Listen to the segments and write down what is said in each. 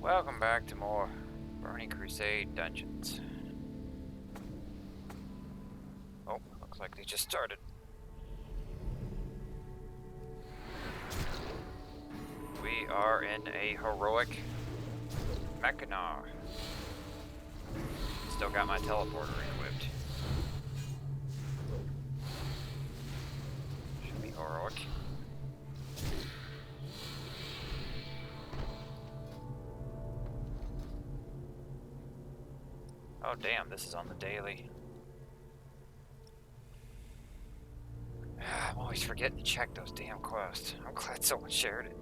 Welcome back to more Burning Crusade dungeons. Oh, looks like they just started. We are in a heroic Mechanar. Still got my teleporter equipped. Should be heroic. Oh damn, this is on the daily. I'm always forgetting to check those damn quests. I'm glad someone shared it.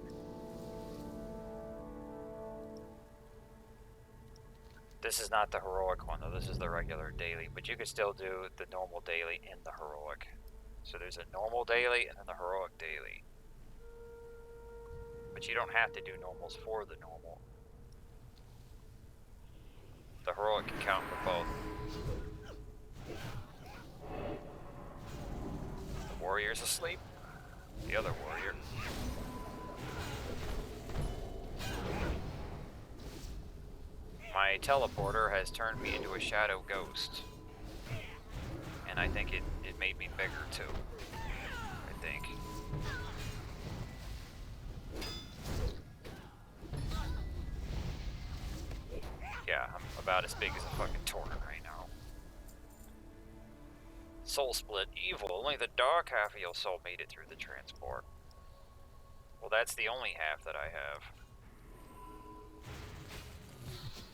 This is not the heroic one though, this is the regular daily, but you could still do the normal daily in the heroic. So there's a normal daily and then the heroic daily. But you don't have to do normals for the normal. The heroic can count for both. The warrior's asleep. The other warrior. My teleporter has turned me into a shadow ghost. And I think it made me bigger too. I think. Yeah, I'm about as big as a fucking torrent right now. Soul split evil. Only the dark half of your soul made it through the transport. Well, that's the only half that I have.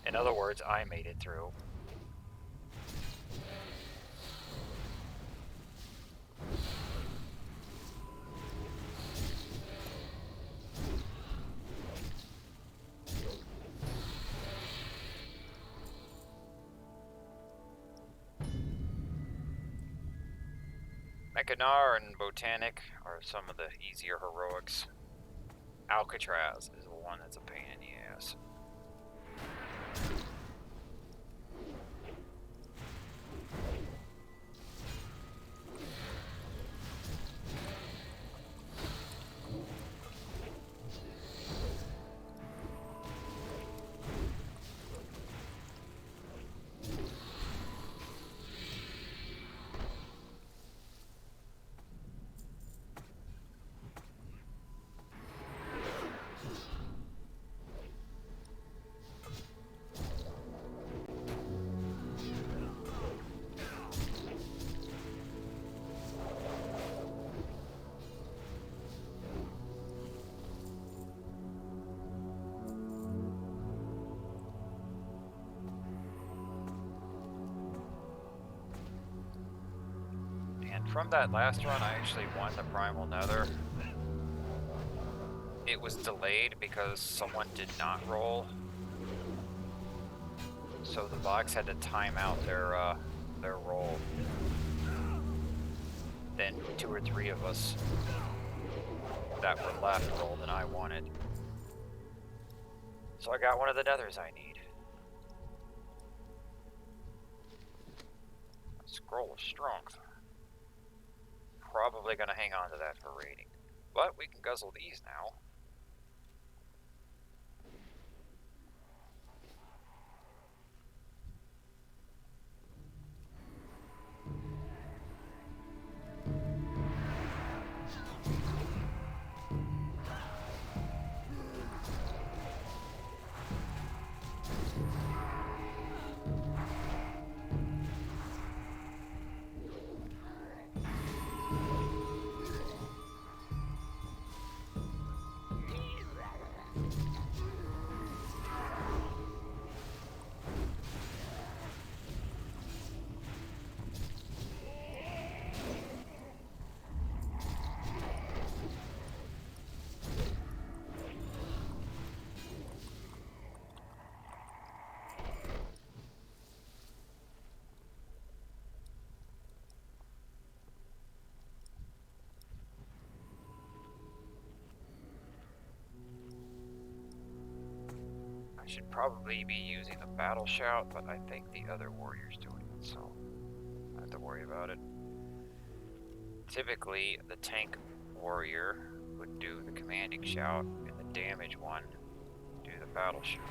In other words, I made it through. Mechanar and Botanic are some of the easier heroics. Alcatraz is the one that's a pain in the ass. And from that last run, I actually won the Primal Nether. It was delayed because someone did not roll. So the box had to time out their roll. Then 2 or 3 of us that were left rolled and I won it. So I got one of the nethers I need. A scroll of strength. Probably gonna hang on to that for raiding. But we can guzzle these now. I should probably be using the battle shout, but I think the other warrior's doing it, so I don't have to worry about it. Typically, the tank warrior would do the commanding shout, and the damage one do the battleship.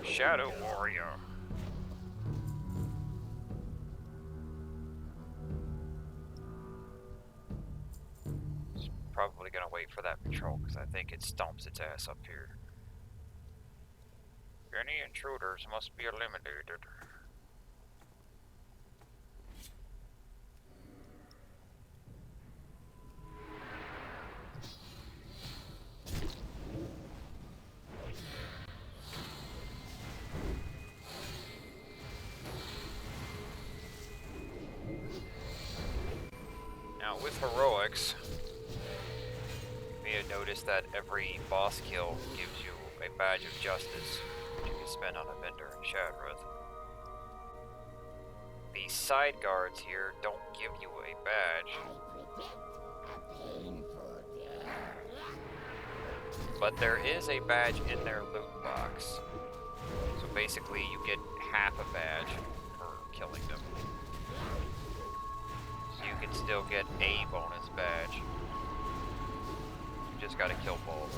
Shadow Warrior. It's probably gonna wait for that patrol because I think it stomps its ass up here. Any intruders must be eliminated. Now with heroics, you may have noticed that every boss kill gives you a badge of justice, which you can spend on a vendor in Shadrith. These side guards here don't give you a badge, but there is a badge in their loot box. So basically you get half a badge for killing them. So you can still get a bonus badge. You just gotta kill both.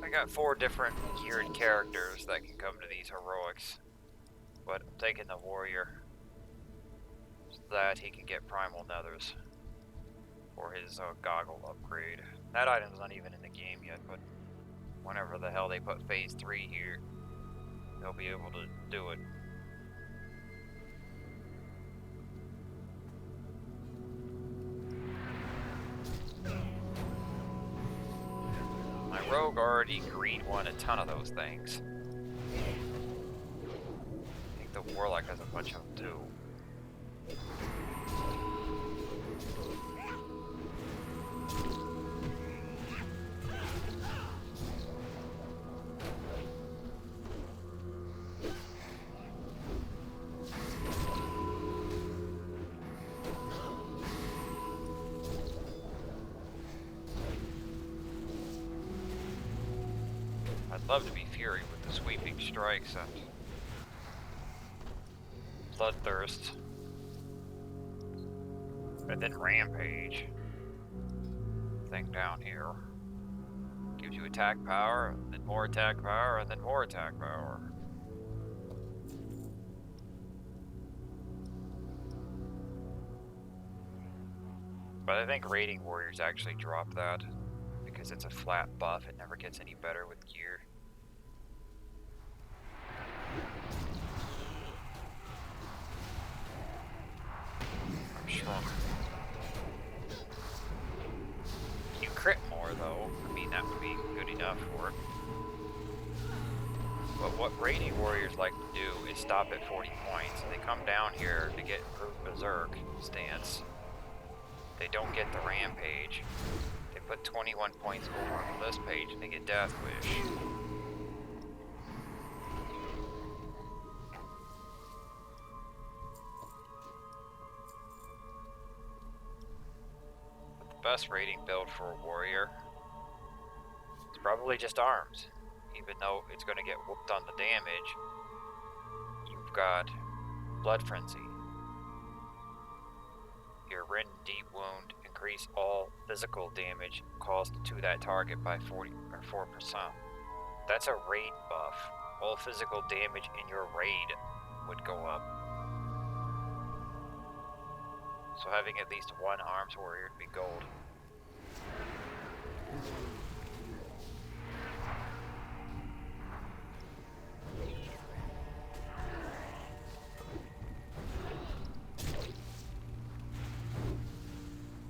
I got 4 different geared characters that can come to these heroics, but I'm taking the warrior so that he can get primal nethers for his goggle upgrade. That item's not even in the game yet, but whenever the hell they put phase 3 here, they'll be able to do it. My rogue already green won a ton of those things. I think the warlock has a bunch of them too. I'd love to be Fury with the sweeping strikes and Bloodthirst. And then Rampage. Thing down here. Gives you attack power, and then more attack power, and then more attack power. But I think Raiding Warriors actually drop that because it's a flat buff. It never gets any better with gear. I'm shrunk. You crit more though. I mean, that would be good enough for it. But what Raiding Warriors like to do is stop at 40 points. They come down here to get improved Berserk stance. They don't get the Rampage. They put 21 points over on this page and they get Death Wish. But the best rating build for a warrior is probably just arms. Even though it's going to get whooped on the damage, you've got Blood Frenzy. Your Rend Deep Wound increase all physical damage caused to that target by 40 or 4%. That's a raid buff. All physical damage in your raid would go up. So having at least one arms warrior would be gold.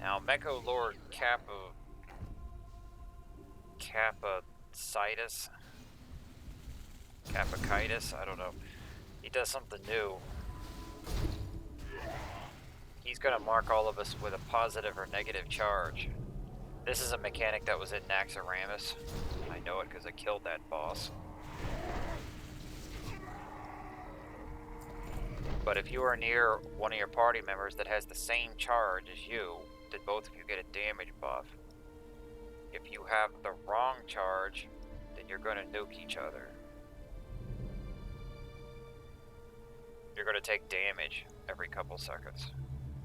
Now, Mecha Lord Capacitus, I don't know. He does something new. He's gonna mark all of us with a positive or negative charge. This is a mechanic that was in Naxxramas. I know it because I killed that boss. But if you are near one of your party members that has the same charge as you, then both of you get a damage buff. If you have the wrong charge, then you're going to nuke each other. You're going to take damage every couple seconds.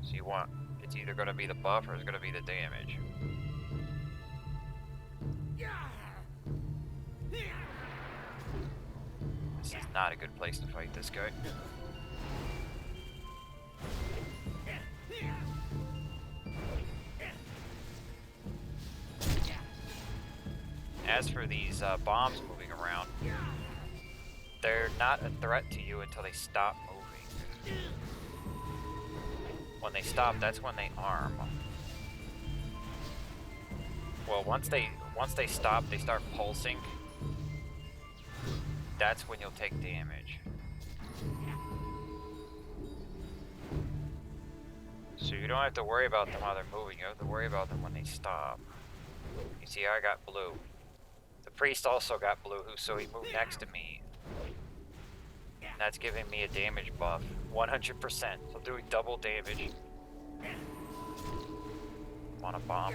So you want, it's either going to be the buff or it's going to be the damage. This is not a good place to fight this guy. As for these bombs moving around, they're not a threat to you until they stop moving. When they stop, that's when they arm. Well, once they stop, they start pulsing. That's when you'll take damage. So you don't have to worry about them while they're moving, you have to worry about them when they stop. You see, I got blue. The priest also got blue, so he moved next to me. And that's giving me a damage buff. 100%. So doing double damage. I'm on a bomb.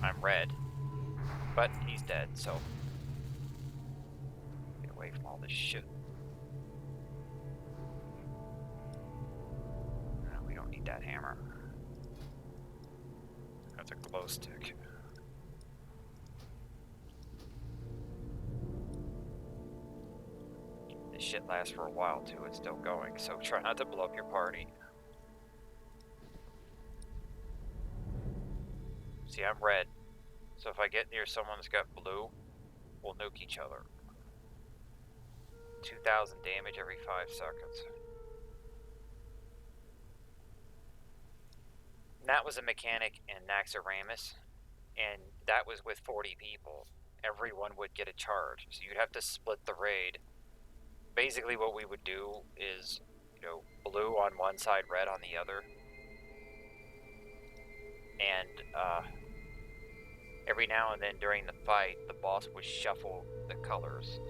I'm red. But he's dead, so... Get away from all this shit. No, we don't need that hammer. That's a glow stick. This shit lasts for a while too, it's still going, so try not to blow up your party. See, I'm red, so if I get near someone that's got blue, we'll nuke each other. 2,000 damage every 5 seconds. And that was a mechanic in Naxxramas, and that was with 40 people. Everyone would get a charge, so you'd have to split the raid. Basically what we would do is, you know, blue on one side, red on the other. And every now and then during the fight, the boss would shuffle the colors.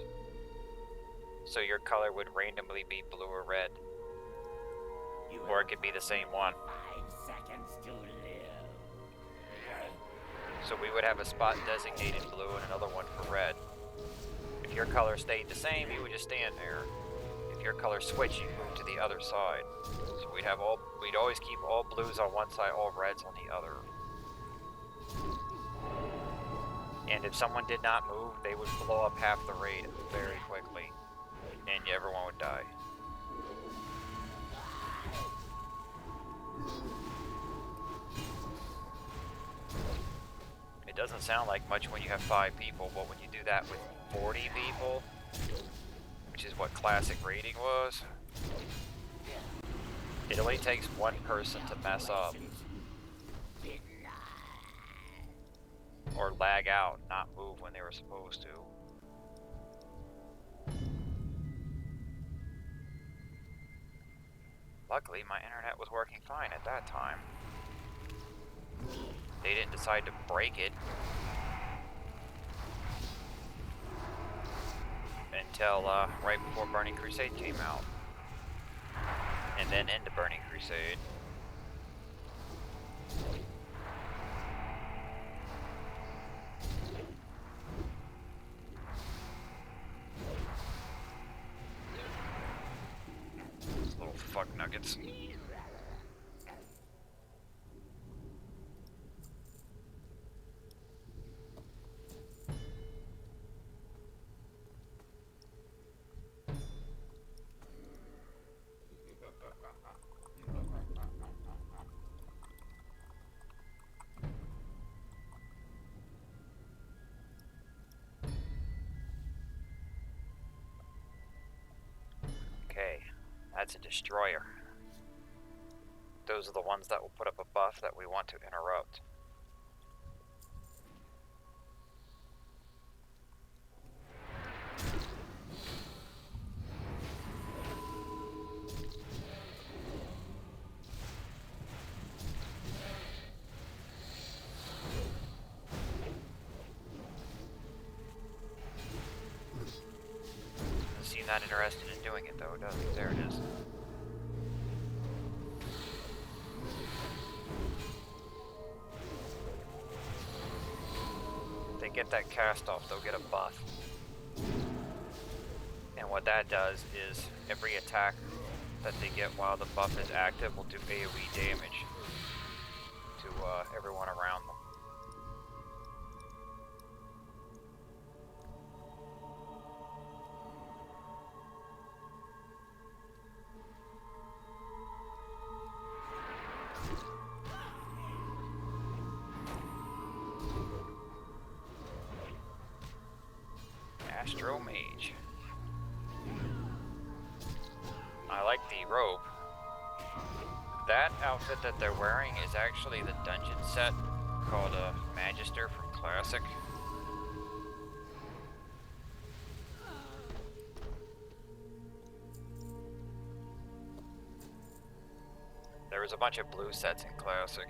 So your color would randomly be blue or red. Or it could be the same one. 5 seconds to live. So we would have a spot designated blue and another one for red. If your color stayed the same, you would just stand there. If your color switched, you move to the other side. So we'd always keep all blues on one side, all reds on the other. And if someone did not move, they would blow up half the raid very quickly. And everyone would die. It doesn't sound like much when you have 5 people, but when you do that with 40 people, which is what classic raiding was, it only takes one person to mess up or lag out, not move when they were supposed to. Luckily, my internet was working fine at that time. They didn't decide to break it until right before Burning Crusade came out. And then into Burning Crusade. These little fuck nuggets. Okay, that's a destroyer. Those are the ones that will put up a buff that we want to interrupt. not interested in doing it though, does it? There it is. If they get that cast off, they'll get a buff. And what that does is every attack that they get while the buff is active will do AoE damage to everyone around them. Astro Mage. I like the robe. That outfit that they're wearing is actually the dungeon set called a Magister from Classic. There was a bunch of blue sets in Classic.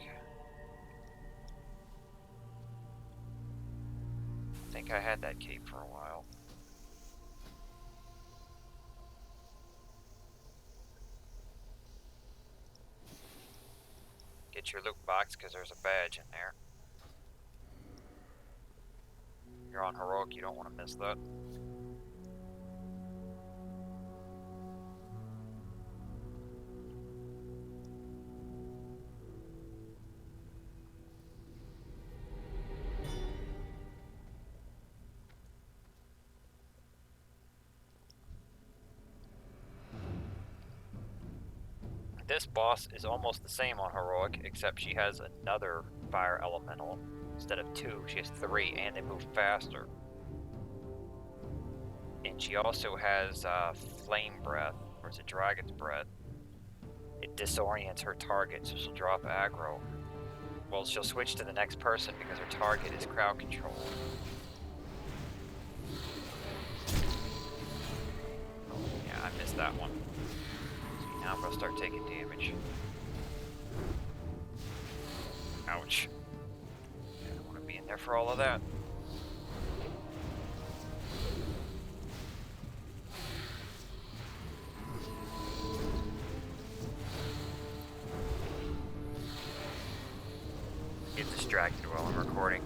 I think I had that cape for a while. Get your loot box because there's a badge in there. You're on Heroic, you don't want to miss that. This boss is almost the same on Heroic, except she has another fire elemental. Instead of 2, she has 3, and they move faster. And she also has Flame Breath, or it's a Dragon's Breath. It disorients her target, so she'll drop aggro. Well, she'll switch to the next person because her target is crowd control. Yeah, I missed that one. Now I'm gonna start taking damage. Ouch. I don't want to be in there for all of that. Get distracted while I'm recording.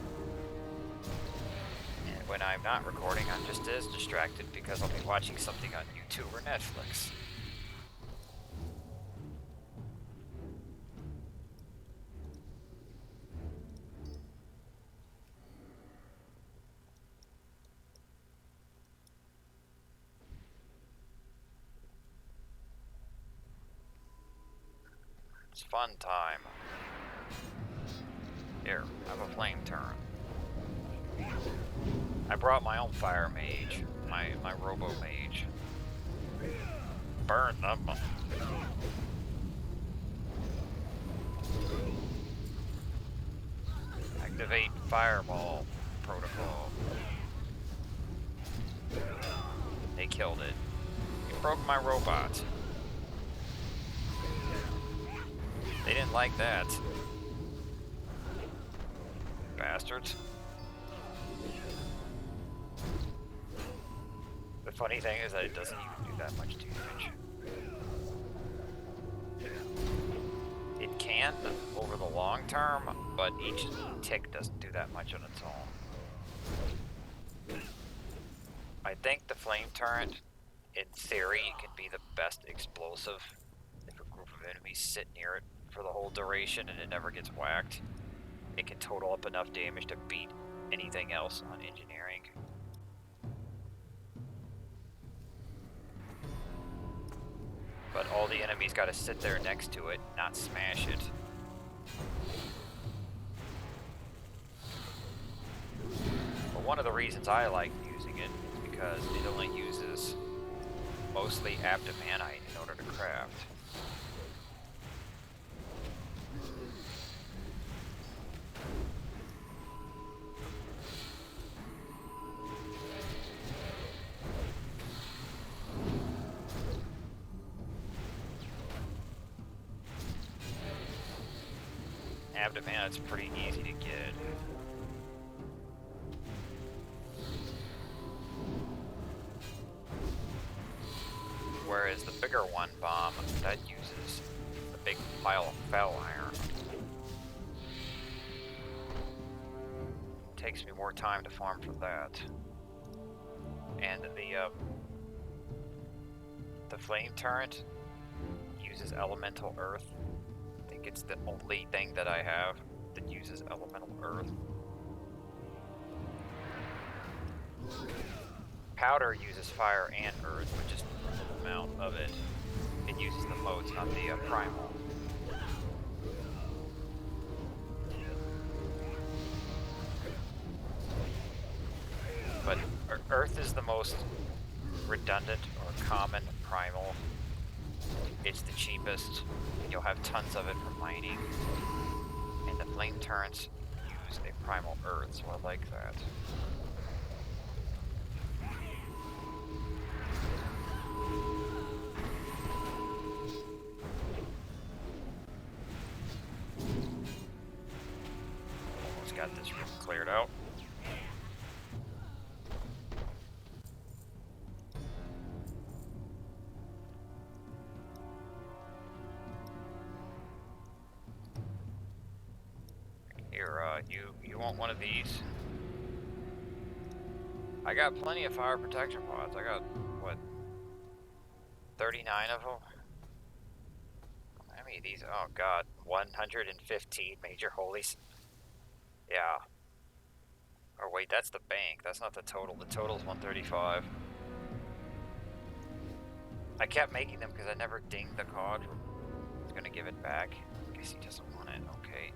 And when I'm not recording, I'm just as distracted because I'll be watching something on YouTube or Netflix. It's fun time. Here, have a flame turn. I brought my own fire mage, my robo mage. Burn them. Activate fireball protocol. They killed it. It broke my robot. They didn't like that. Bastards. The funny thing is that it doesn't even do that much damage. It can over the long term, but each tick doesn't do that much on its own. I think the flame turret, in theory, can be the best explosive if a group of enemies sit near it for the whole duration and it never gets whacked. It can total up enough damage to beat anything else on engineering. But all the enemies gotta sit there next to it, not smash it. But one of the reasons I like using it is because it only uses mostly Abdomanite in order to craft. Abdomanite's pretty easy to get. Whereas the bigger one bomb, that uses the big pile of fell iron. Takes me more time to farm for that. And the flame turret uses elemental earth. I think it's the only thing that I have that uses elemental earth. Powder uses fire and earth, but just a little amount of it. It uses the modes, not the primal. But earth is the most redundant or common primal. It's the cheapest, and you'll have tons of it for mining. And the flame turrets use a primal earth, so I like that. Almost got this room cleared out. Here, you want one of these? I got plenty of fire protection pods. I got, what, 39 of them? How many of these? Oh god, 115 major holies. Yeah. Or wait, that's the bank. That's not the total. The total's 135. I kept making them because I never dinged the cog. I was gonna give it back. I guess he doesn't want it. Okay.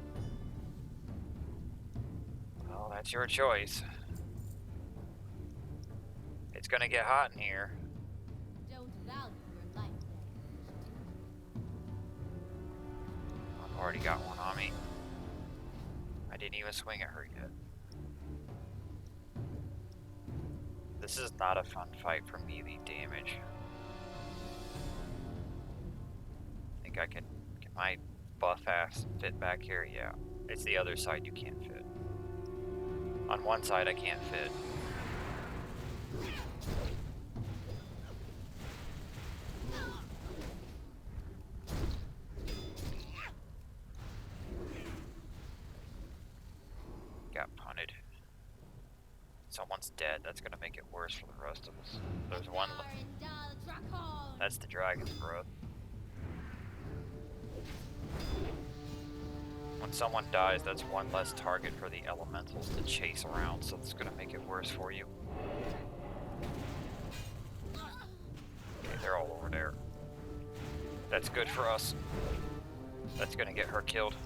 Well, that's your choice. It's gonna get hot in here. Don't value your life. I've already got one on me. I didn't even swing at her yet. This is not a fun fight for melee damage. Think I can my buff ass fit back here? Yeah. It's the other side you can't fit. On one side I can't fit. Got punted. Someone's dead. That's gonna make it worse for the rest of us. There's one. That's the dragon's growth. When someone dies, that's one less target for the elementals to chase around, so it's gonna make it worse for you. Okay, they're all over there. That's good for us. That's gonna get her killed.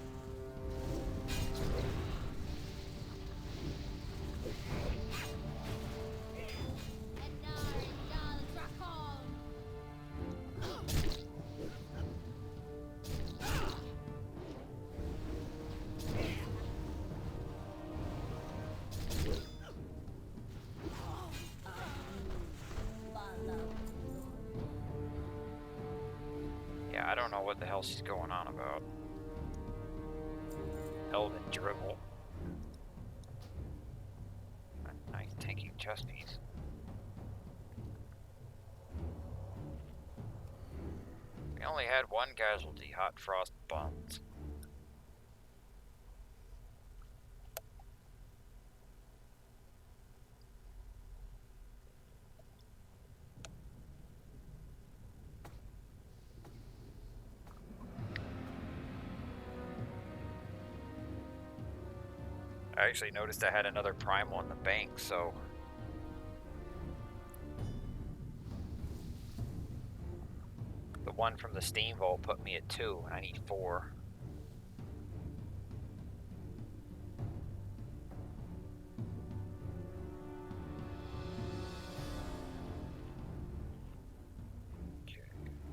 I don't know what the hell she's going on about. Elven dribble. A nice tanky chest piece. We only had one casualty, Hot Frost Buns. I actually noticed I had another primal in the bank, so the one from the steam vault put me at 2, and I need 4. Okay,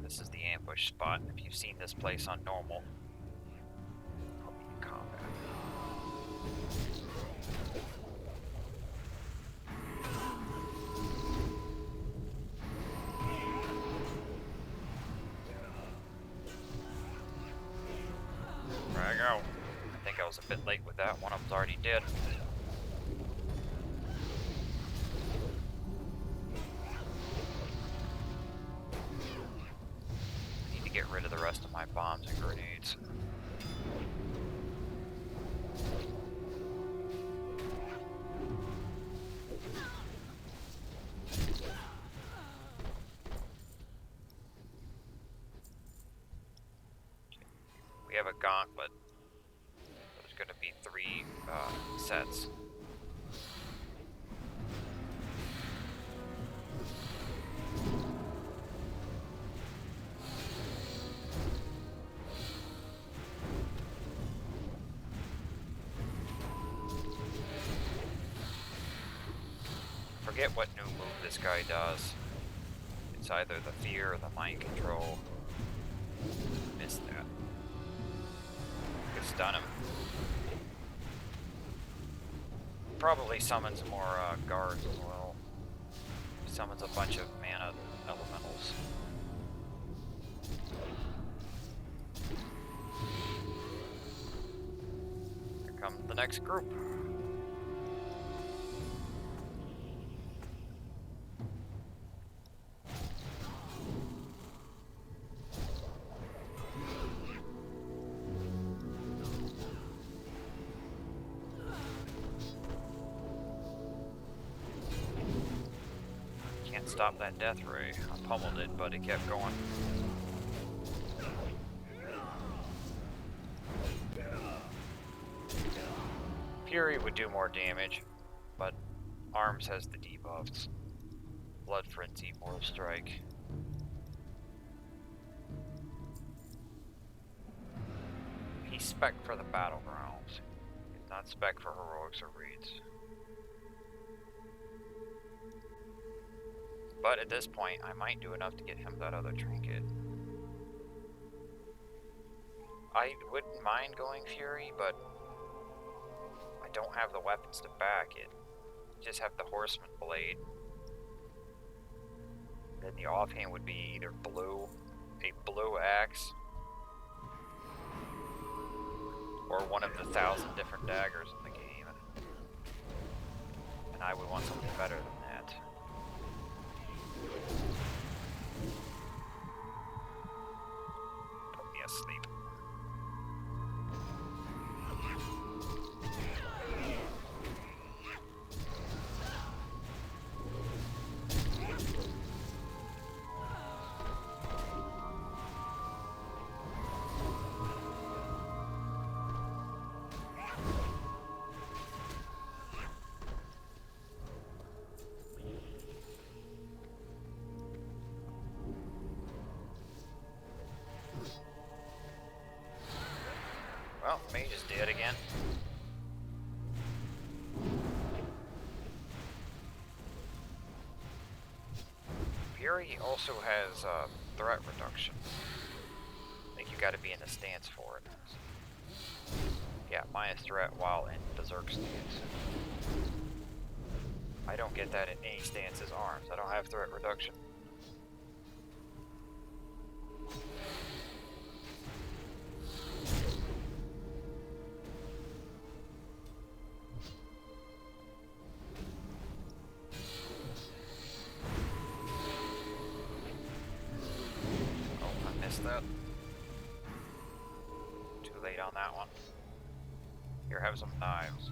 this is the ambush spot. If you've seen this place on normal, I'll be in combat. Frag out. I think I was a bit late with that. One of them's already dead. rest of my bombs and grenades. We have a gauntlet. There's going to be 3 sets. Forget what new move this guy does. It's either the fear or the mind control. Missed that. Could stun him. Probably summons more guards as well. Summons a bunch of mana elementals. Here comes the next group. Stop that death ray. I pummeled it, but it kept going. Fury would do more damage, but Arms has the debuffs. Blood Frenzy, Mortal Strike. He's spec for the battlegrounds. He's not spec for heroics or raids. But at this point, I might do enough to get him that other trinket. I wouldn't mind going Fury, but I don't have the weapons to back it. Just have the Horseman Blade. Then the offhand would be either a blue axe, or one of the 1,000 different daggers in the game. And I would want something better than that. Put me asleep. Well, Mage is dead again. Fury also has threat reduction. I think you gotta be in the stance for it. Yeah, minus threat while in Berserk stance. I don't get that in any stance as Arms. I don't have threat reduction. That. Too late on that one. Here, have some knives.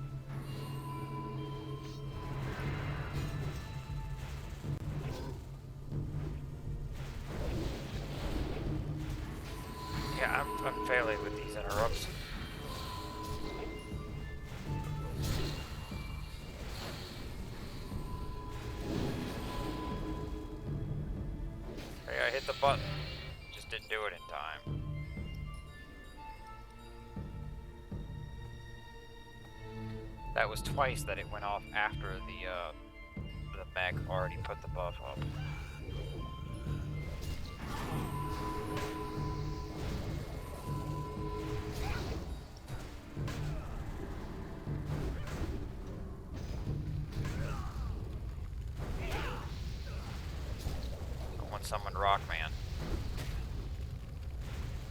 Yeah, I'm failing with these interrupts. Hey, I hit the button. Didn't do it in time. That was twice that it went off after the mech already put the buff up. Someone summoned Rockman.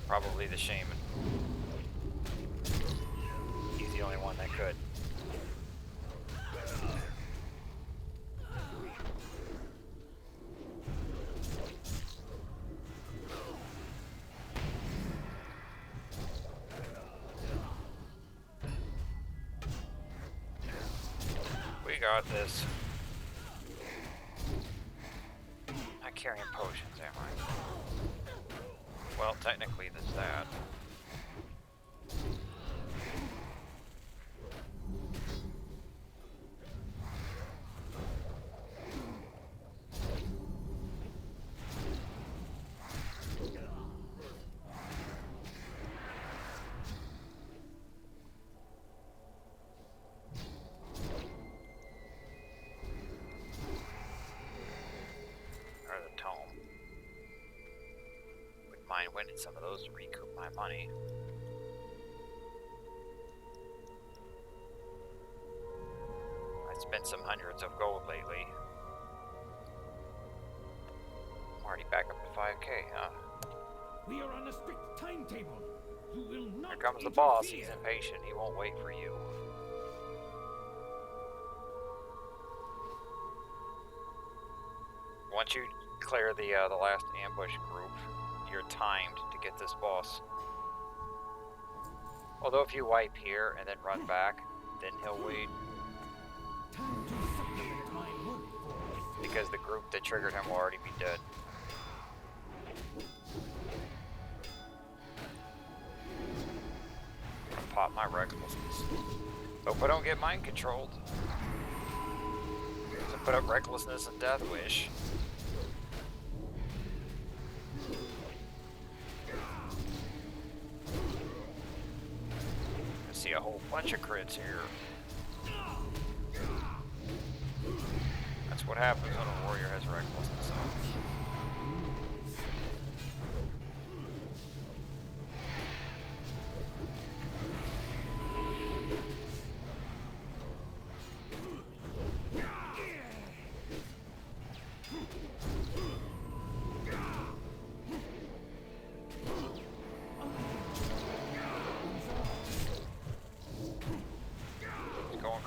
Probably the Shaman. He's the only one that could. got this. Not carrying potions, am I? Well, technically there's that. Mind winning some of those to recoup my money. I spent some hundreds of gold lately. I'm already back up to 5k, huh? We are on a strict timetable. You will not Here comes the interfere. boss. He's impatient. He won't wait for you. Once you clear the last ambush group, you're timed to get this boss. Although if you wipe here and then run back, then he'll wait. Time to supplement my workforce. Because the group that triggered him will already be dead. I'm gonna pop my recklessness. Hope I don't get mind controlled. So put up recklessness and death wish. I see a whole bunch of crits here. That's what happens when a warrior has recklessness on.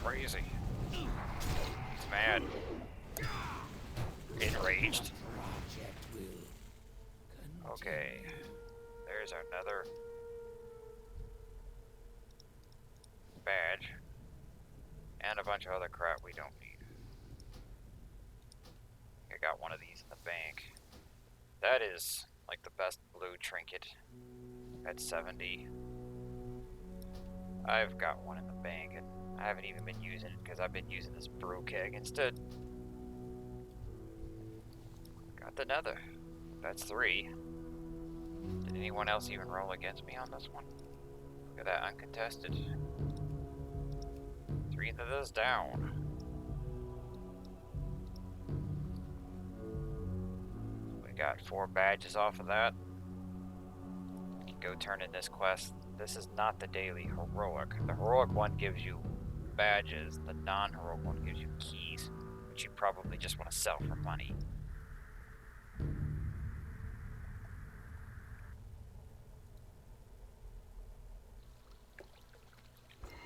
Crazy. He's mad. Enraged. Okay. There's another badge. And a bunch of other crap we don't need. I got one of these in the bank. That is like the best blue trinket at 70. I've got one in the bank and I haven't even been using it because I've been using this brew keg instead. Got the nether. That's 3. Did anyone else even roll against me on this one? Look at that, uncontested. 3 of those down. We got 4 badges off of that. We can go turn in this quest. This is not the daily heroic. The heroic one gives you badges. The non-heroic one gives you keys, which you probably just want to sell for money.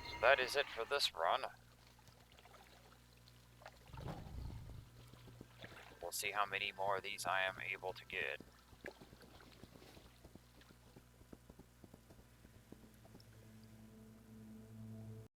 So that is it for this run. We'll see how many more of these I am able to get.